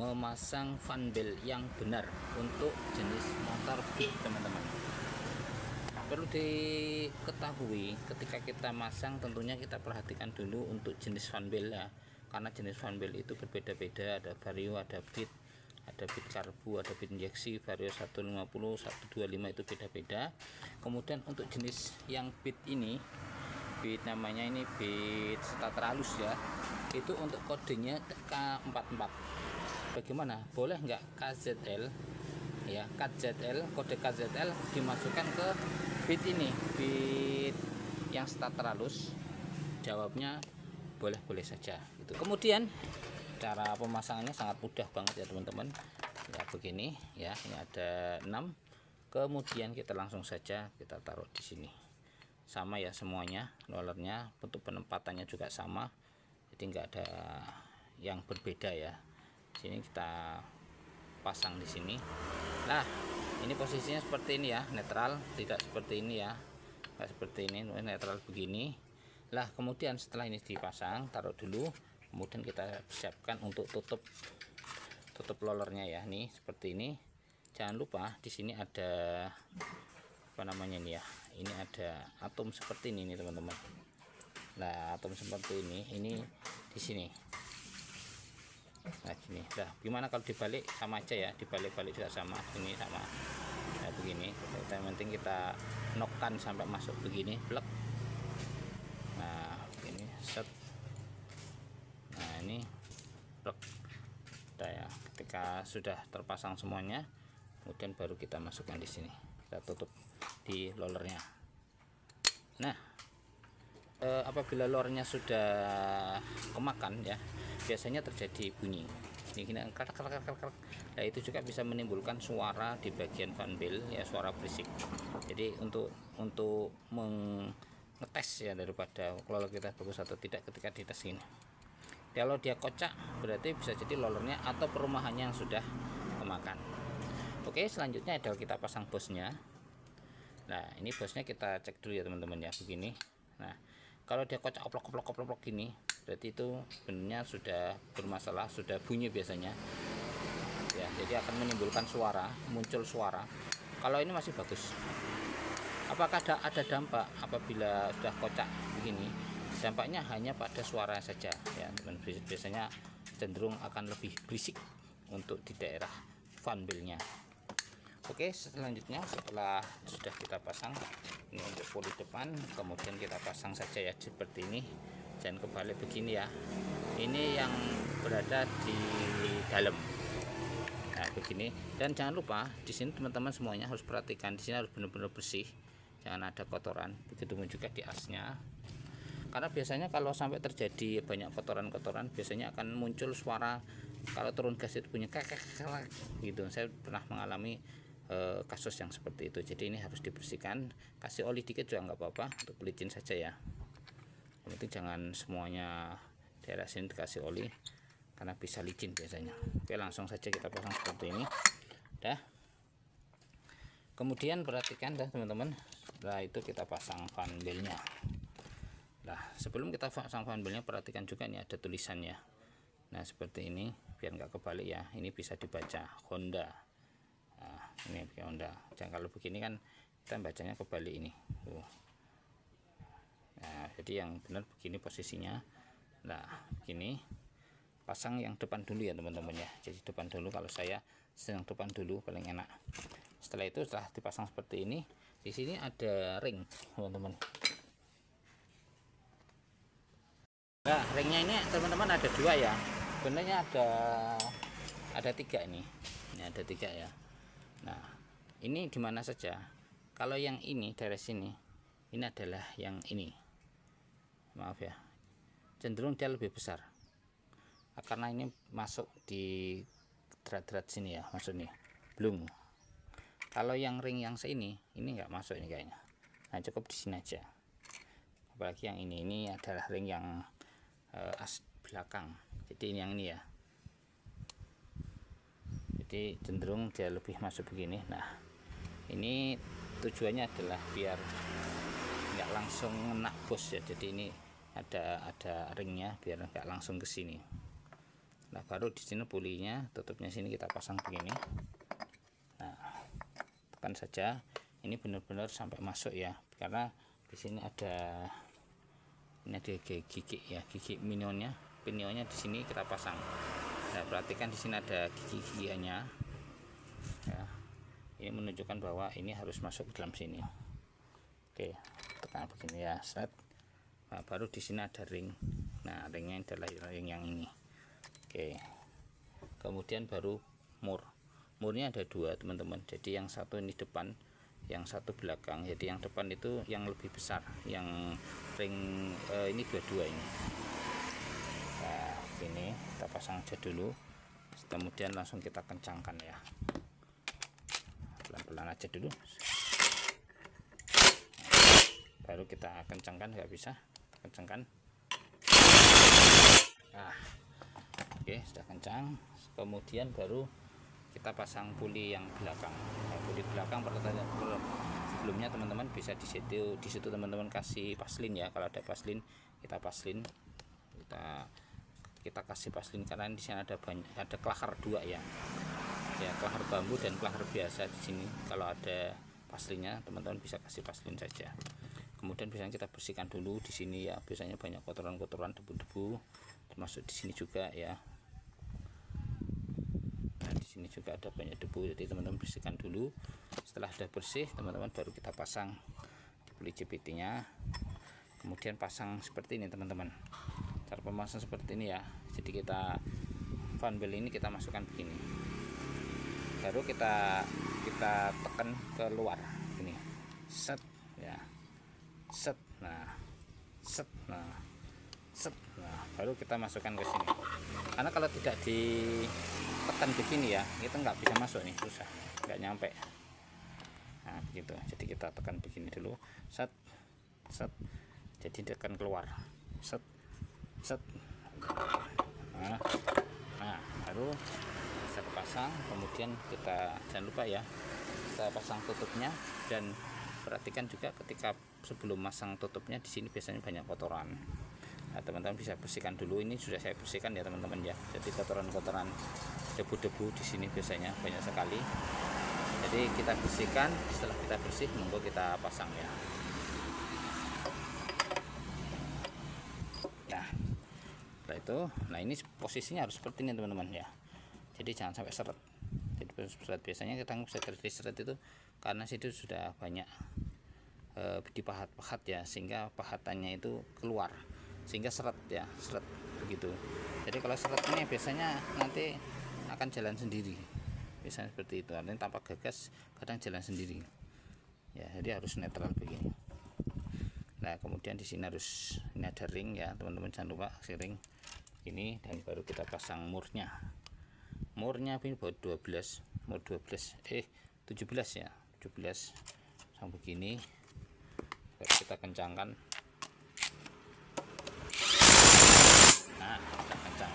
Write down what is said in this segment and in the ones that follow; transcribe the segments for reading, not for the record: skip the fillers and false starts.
memasang fan belt yang benar untuk jenis motor beat, teman-teman. Perlu diketahui ketika kita masang, tentunya kita perhatikan dulu untuk jenis fan belt ya, karena jenis fan belt itu berbeda-beda. Ada vario, ada beat, ada beat karbu, ada beat injeksi, vario 150, 125 itu beda-beda. Kemudian untuk jenis yang beat ini, beat namanya ini beat starter halus ya, itu untuk kodenya K44. Bagaimana, boleh nggak KZL ya, KZL, kode KZL dimasukkan ke beat ini, beat yang starter halus? Jawabnya boleh-boleh saja itu. Kemudian cara pemasangannya sangat mudah banget ya teman-teman ya, begini ya, ini ada 6. Kemudian kita langsung saja kita taruh di sini, sama ya semuanya, rollernya, bentuk penempatannya juga sama, jadi nggak ada yang berbeda ya. Sini kita pasang di sini. Nah, ini posisinya seperti ini ya, netral, tidak seperti ini ya, nggak seperti ini, netral begini. Lah kemudian setelah ini dipasang, taruh dulu, kemudian kita siapkan untuk tutup rollernya ya, nih seperti ini. Jangan lupa di sini ada apa namanya ini ya, ini ada atom seperti ini nih teman-teman. Nah, atom seperti ini di sini. Nah gini, nah gimana kalau dibalik? Sama aja ya, dibalik-balik juga sama, ini sama. Nah begini, yang penting kita nokkan sampai masuk begini, plek. Nah ini set, nah ini plek. Nah ya, ketika sudah terpasang semuanya, kemudian baru kita masukkan di sini, kita tutup di rollernya. Nah, apabila lornya sudah kemakan ya, biasanya terjadi bunyi ini krak. Nah itu juga bisa menimbulkan suara di bagian fan belt ya, suara berisik. Jadi untuk mengetes ya, daripada kalau kita bagus atau tidak ketika dites ini, kalau dia kocak berarti bisa jadi rollernya atau perumahannya yang sudah kemakan. Oke, selanjutnya adalah kita pasang bosnya. Nah ini bosnya kita cek dulu ya teman-teman ya, begini. Nah kalau dia kocak oplok gini, berarti itu benernya sudah bermasalah, sudah bunyi biasanya ya, jadi akan menimbulkan suara, muncul suara. Kalau ini masih bagus. Apakah ada dampak apabila sudah kocak begini? Dampaknya hanya pada suara saja ya, dan biasanya cenderung akan lebih berisik untuk di daerah fan beltnya. Oke, selanjutnya setelah sudah kita pasang ini untuk poli depan, kemudian kita pasang saja ya seperti ini. Jangan kebalik begini ya, ini yang berada di dalam. Nah begini, dan jangan lupa di sini teman-teman semuanya harus perhatikan, di sini harus benar-benar bersih, jangan ada kotoran. Begitu juga di asnya, karena biasanya kalau sampai terjadi banyak kotoran-kotoran, biasanya akan muncul suara. Kalau turun gas itu punya kakak gitu. Saya pernah mengalami kasus yang seperti itu. Jadi ini harus dibersihkan, kasih oli dikit juga nggak apa-apa, untuk licin saja ya. Yang penting jangan semuanya daerah sini dikasih oli, karena bisa licin biasanya. Oke, langsung saja kita pasang seperti ini. Dah. Kemudian perhatikan dah teman-teman, setelah itu kita pasang fan beltnya. Nah sebelum kita pasang fan beltnya, perhatikan juga ini ada tulisannya. Nah seperti ini, biar nggak kebalik ya, ini bisa dibaca Honda. Nah ini Honda. Jangan kalau begini kan kita bacanya kebalik ini. Nah jadi yang benar begini posisinya. Nah begini, pasang yang depan dulu ya teman-teman ya. Jadi depan dulu, kalau saya sedang depan dulu paling enak. Setelah itu, setelah dipasang seperti ini, di sini ada ring teman-teman. Nah ringnya ini teman-teman ada 2 ya, sebenarnya ada 3 ini ada 3 ya. Nah ini dimana saja, kalau yang ini dari sini, ini adalah yang ini, maaf ya, cenderung dia lebih besar karena ini masuk di drat-drat sini ya, maksudnya belum. Kalau yang ring yang ini nggak masuk ini kayaknya. Nah cukup di sini aja. Apalagi yang ini adalah ring yang as belakang, jadi ini yang ini ya, jadi cenderung dia lebih masuk begini. Nah ini tujuannya adalah biar nggak langsung kena bos ya, jadi ini ada ringnya biar nggak langsung ke sini. Nah baru di sini pulinya, tutupnya sini kita pasang begini. Nah tekan saja, ini benar-benar sampai masuk ya, karena di sini ada gigi ya, gigi pinionnya di sini kita pasang. Nah perhatikan di sini ada gigi-gigiannya ya, ini menunjukkan bahwa ini harus masuk ke dalam sini. Oke, tekan begini ya, set. Nah, baru di sini ada ring. Nah ringnya adalah ring yang ini. Oke, kemudian baru murnya ada dua teman-teman, jadi yang satu ini depan, yang satu belakang. Jadi yang depan itu yang lebih besar, yang ring ini dua-dua ini. Nah ini kita pasang aja dulu, kemudian langsung kita kencangkan ya, pelan-pelan aja dulu. Baru kita kencangkan, nggak bisa kencangkan. Nah oke, sudah kencang. Kemudian baru kita pasang puli yang belakang. Nah, puli belakang sebelumnya teman-teman bisa di situ teman-teman kasih paslin ya. Kalau ada paslin, kita paslin, kita kasih paslin, karena di sini ada kelahar dua ya, kelahar bambu dan kelahar biasa. Di sini kalau ada paslinnya teman-teman bisa kasih paslin saja. Kemudian biasanya kita bersihkan dulu di sini ya, biasanya banyak kotoran-kotoran, debu-debu, termasuk di sini juga ya. Nah di sini juga ada banyak debu, jadi teman-teman bersihkan dulu. Setelah sudah bersih teman-teman, baru kita pasang puli JBT-nya. Kemudian pasang seperti ini teman-teman, cara pemasangan seperti ini ya. Jadi kita fan bel ini kita masukkan begini, baru kita tekan keluar ini, set ya, set. Nah set, nah set. Nah baru kita masukkan ke sini, karena kalau tidak ditekan begini ya, itu nggak bisa masuk nih, susah, nggak nyampe. Nah begitu, jadi kita tekan begini dulu, set set, jadi tekan keluar, set set. Nah baru bisa pasang. Kemudian kita jangan lupa ya, kita pasang tutupnya, dan perhatikan juga ketika sebelum masang tutupnya di sini biasanya banyak kotoran. Nah teman-teman bisa bersihkan dulu, ini sudah saya bersihkan ya teman-teman ya. Jadi kotoran-kotoran, debu-debu di sini biasanya banyak sekali, jadi kita bersihkan. Setelah kita bersih, monggo kita pasang ya. Nah setelah itu, nah ini posisinya harus seperti ini teman-teman ya, jadi jangan sampai seret. Jadi seret, biasanya kita bisa terjadi seret itu karena situ sudah banyak dipahat-pahat ya, sehingga pahatannya itu keluar, sehingga seret ya, seret begitu. Jadi kalau seret ini biasanya nanti akan jalan sendiri, biasanya seperti itu. Artinya tanpa gagas kadang jalan sendiri ya, jadi harus netral begini. Nah kemudian di sini harus, ini ada ring ya teman-teman, jangan lupa si ring ini. Dan baru kita pasang murnya ini buat 12, mur 12 17 ya, 17 sama begini. Baru kita kencangkan. Nah kita kencang.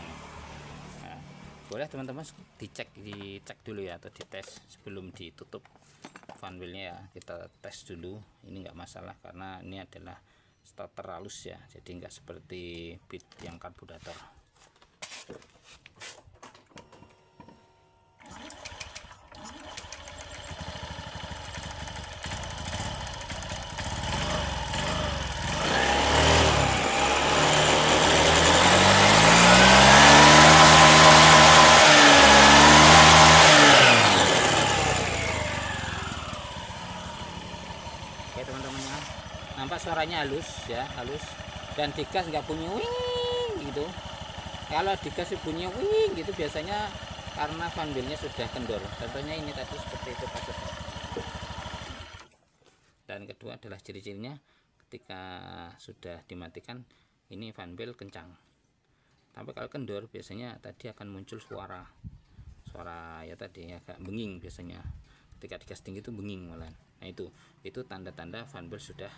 Nah, boleh teman-teman dicek dulu ya, atau dites sebelum ditutup fan wheelnya ya. Kita tes dulu, ini enggak masalah karena ini adalah starter halus ya, jadi enggak seperti bit yang karburator. Oke teman-teman ya, nampak suaranya halus ya, halus, dan digas nggak bunyi wing gitu. Kalau digas bunyi wing gitu biasanya karena fan wheelnya sudah kendor. Contohnya ini tadi seperti itu kasusnya. Dan kedua adalah ciri-cirinya ketika sudah dimatikan, ini fan wheel kencang. Tapi kalau kendor biasanya tadi akan muncul suara ya tadi agak benging biasanya. Ketika digas tinggi itu benging malah. Nah itu tanda-tanda fan wheel sudah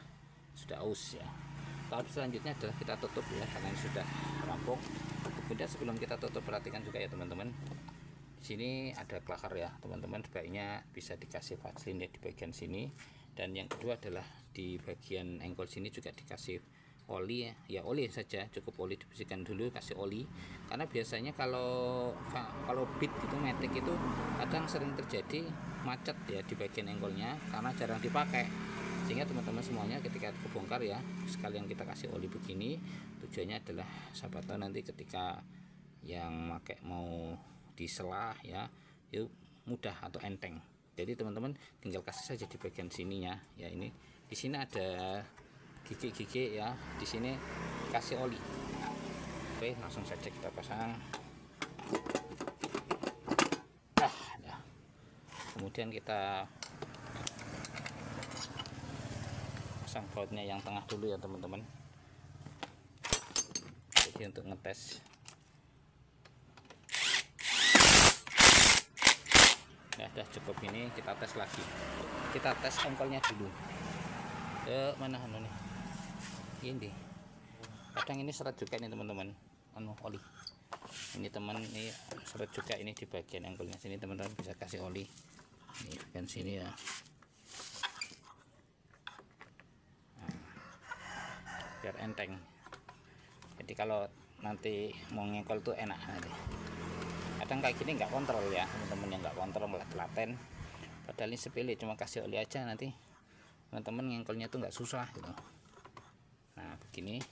aus ya. Tahap selanjutnya adalah kita tutup ya, karena ini sudah rampung. Kemudian sebelum kita tutup, perhatikan juga ya teman-teman, di sini ada kelakar ya teman-teman, sebaiknya bisa dikasih vaselin ya di bagian sini. Dan yang kedua adalah di bagian engkol sini juga dikasih oli ya, oli saja, cukup oli, dibersihkan dulu, kasih oli. Karena biasanya kalau beat itu matic itu kadang sering terjadi macet ya di bagian engkolnya karena jarang dipakai, sehingga teman-teman semuanya ketika kebongkar ya sekalian kita kasih oli begini. Tujuannya adalah sahabat tahu nanti ketika yang pakai mau diselah ya itu mudah atau enteng. Jadi teman-teman tinggal kasih saja di bagian sininya ya. Ini di sini ada gigi-gigi ya, di sini kasih oli. Oke, langsung saja kita pasang. Ya. Kemudian kita pasang bautnya yang tengah dulu ya teman-teman. Jadi untuk ngetes ya udah cukup, ini kita tes lagi, kita tes engkolnya dulu. Mana nih ini, kadang ini seret juga nih teman-teman, oli ini teman, ini seret juga ini di bagian engkolnya sini, teman-teman bisa kasih oli ini bagian sini ya. Biar enteng, jadi kalau nanti mau ngengkol tuh enak nanti. Kadang kayak gini nggak kontrol ya teman-teman, yang nggak kontrol malah telaten, padahal ini sepele, cuma kasih oli aja nanti teman-teman ngengkolnya tuh nggak susah gitu. Nah begini,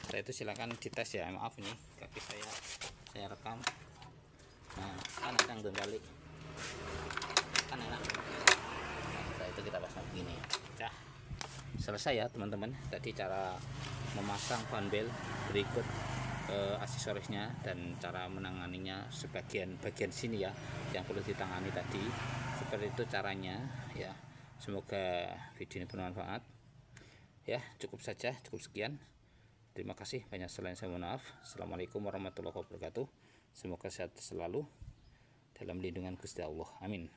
setelah itu silakan dites ya. Maaf ini kaki saya rekam. Nah kan ada yang kali kan enak. Nah, setelah itu kita pasang begini ya. Selesai ya teman-teman, tadi cara memasang fanbel, berikut aksesorisnya dan cara menanganinya bagian sini ya yang perlu ditangani tadi. Seperti itu caranya ya. Semoga video ini bermanfaat ya. Cukup saja, cukup sekian. Terima kasih banyak, selain saya mohon maaf. Assalamualaikum warahmatullahi wabarakatuh. Semoga sehat selalu dalam lindungan Gusti Allah, amin.